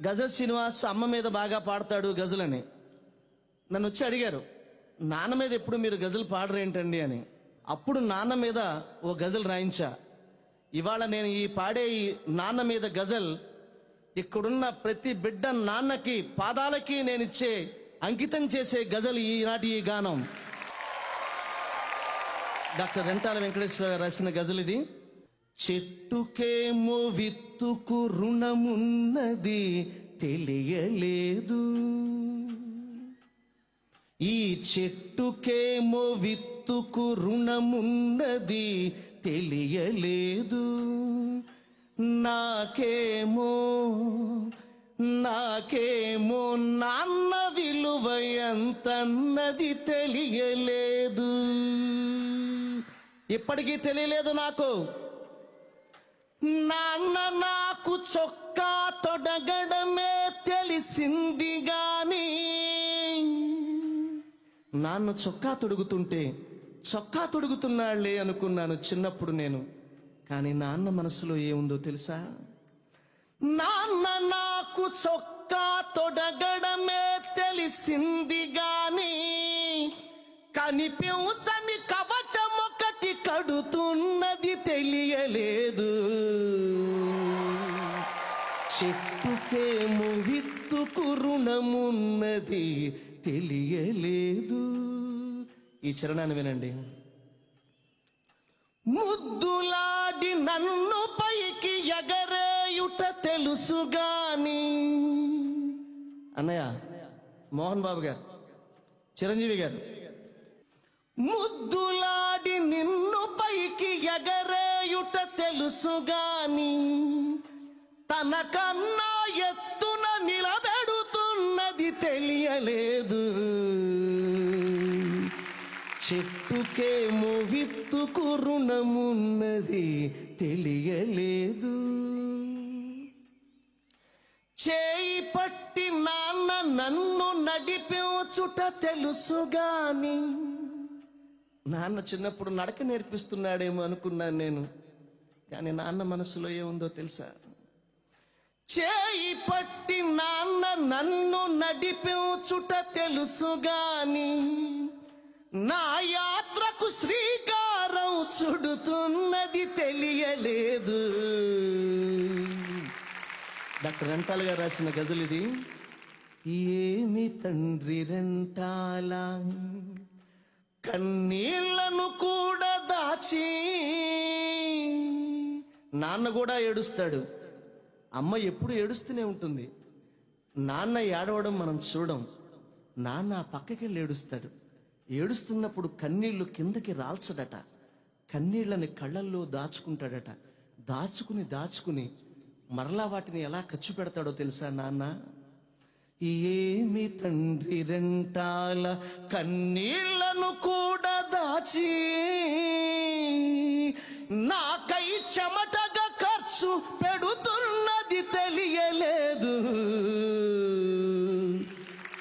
గజల్ శ్రీనివాస్ అమ్మ మీద బాగా పాడతాడు గజలని. నన్ను వచ్చి అడిగారు, నాన్న మీద ఎప్పుడు మీరు గజల్ పాడరేంటండి అని. అప్పుడు నాన్న మీద ఓ గజల్ రాయించా. ఇవాళ నేను ఈ పాడే ఈ నాన్న మీద గజల్ ఇక్కడున్న ప్రతి బిడ్డ నాన్నకి పాదాలకి నేను ఇచ్చే అంకితం చేసే గజల్ ఈనాటి ఈ గానం. డాక్టర్ రెంటాల వెంకటేశ్వర గారు రాసిన గజల్ ఇది. చెట్టుకేమో విత్తుకు రుణమున్నది తెలియలేదు, ఈ చెట్టుకేమో విత్తుకు రుణమున్నది తెలియలేదు, నాకేమో నాన్న విలువ ఎంతన్నది తెలియలేదు. ఇప్పటికీ తెలియలేదు నాకు. నాన్న నాకు చొక్కా తొడగడమే తెలిసింది గాని, నాన్న చొక్కా తొడుగుతుంటే చొక్కా తొడుగుతున్నాళ్లే అనుకున్నాను చిన్నప్పుడు నేను. కానీ నాన్న మనసులో ఏముందో తెలుసా? నాన్న నాకు చొక్కా తొడగడమే తెలిసింది గాని, కనిపించని కవచం ఒకటి కడుతున్నది తెలియలేదు. చెట్టుకేమో విత్తుకు రుణమున్నది తెలియలేదు. ఈ చరణాన్ని వినండి. ముద్దులాడి నన్ను పైకి ఎగరేయుట తెలుసుగాని, అన్నయ్య మోహన్ బాబు గారు, చిరంజీవి గారు, ముద్దులాడి నిన్ను పైకి ఎగరేయుట తెలుసుగాని, తనకన్నా ఎత్తున నిలబెడుతున్నది తెలియలేదు. చెట్టుకేమో విత్తుకు రుణమున్నది తెలియలేదు. చేయి పట్టి నాన్న నన్ను నడిపించుట తెలుసుగాని, నాన్న చిన్నప్పుడు నడక నేర్పిస్తున్నాడేమో అనుకున్నాను నేను. కానీ నాన్న మనసులో ఏముందో తెలుసా? చేయి పట్టి నాన్న నన్ను నడిపించుట తెలుసుగాని, నా యాత్రకు శ్రీకారం చుడుతున్నది తెలియలేదు. డాక్టర్ రెంటాల గారు రాసిన గజల్ ఇది. ఏమి తండ్రి రెంటాల కన్నీళ్లను కూడా దాచి, నాన్న కూడా ఏడుస్తాడు, అమ్మ ఎప్పుడు ఏడుస్తూనే ఉంటుంది. నాన్న ఏడవడం మనం చూడం, నాన్న పక్కకెళ్ళి ఏడుస్తాడు. ఏడుస్తున్నప్పుడు కన్నీళ్లు కిందకి రాల్చడట, కన్నీళ్లని కళ్ళల్లో దాచుకుంటాడట. దాచుకుని మరలా వాటిని ఎలా ఖర్చు పెడతాడో తెలుసా నాన్న? ఏమి తండ్రి రెంటాల కన్నీళ్లను కూడా దాచి, నాకై చెమటగా ఖర్చు పెడుతున్నది తెలియలేదు.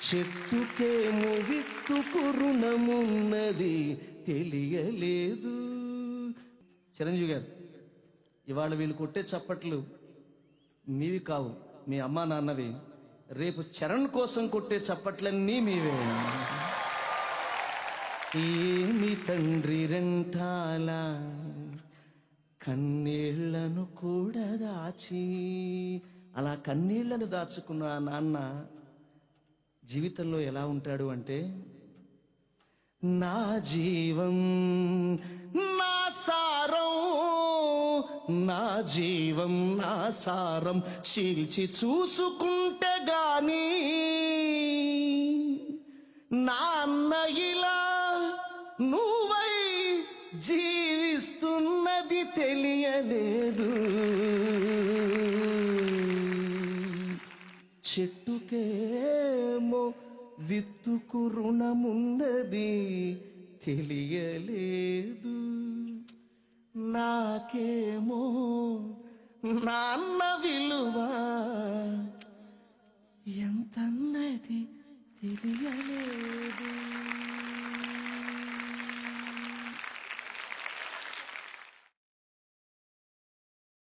చెట్టుకేమో విత్తుకు రుణమున్నది తెలియలేదు. చిరంజీవి గారు, ఇవాళ వీళ్ళు కొట్టే చప్పట్లు మీవి కావు, మీ అమ్మా నాన్నవి. రేపు చరణ్ కోసం కొట్టే చప్పట్లన్నీ మీవే. ఏమి తండ్రి రెంటాల కన్నీళ్లను కూడా దాచి, అలా కన్నీళ్లను దాచుకున్న ఆ నాన్న జీవితంలో ఎలా ఉంటాడు అంటే, నా జీవం నా సారం, నా జీవం నా సారం చీల్చి చూసుకుంటే గాని, నాన్న ఇలా నువ్వై జీవిస్తున్నది తెలియలేదు. చెట్టుకేమో విత్తుకు రుణమున్నది తెలియలేదు, నాకేమో నాన్న విలువ ఎంతన్నది తెలియలేదు.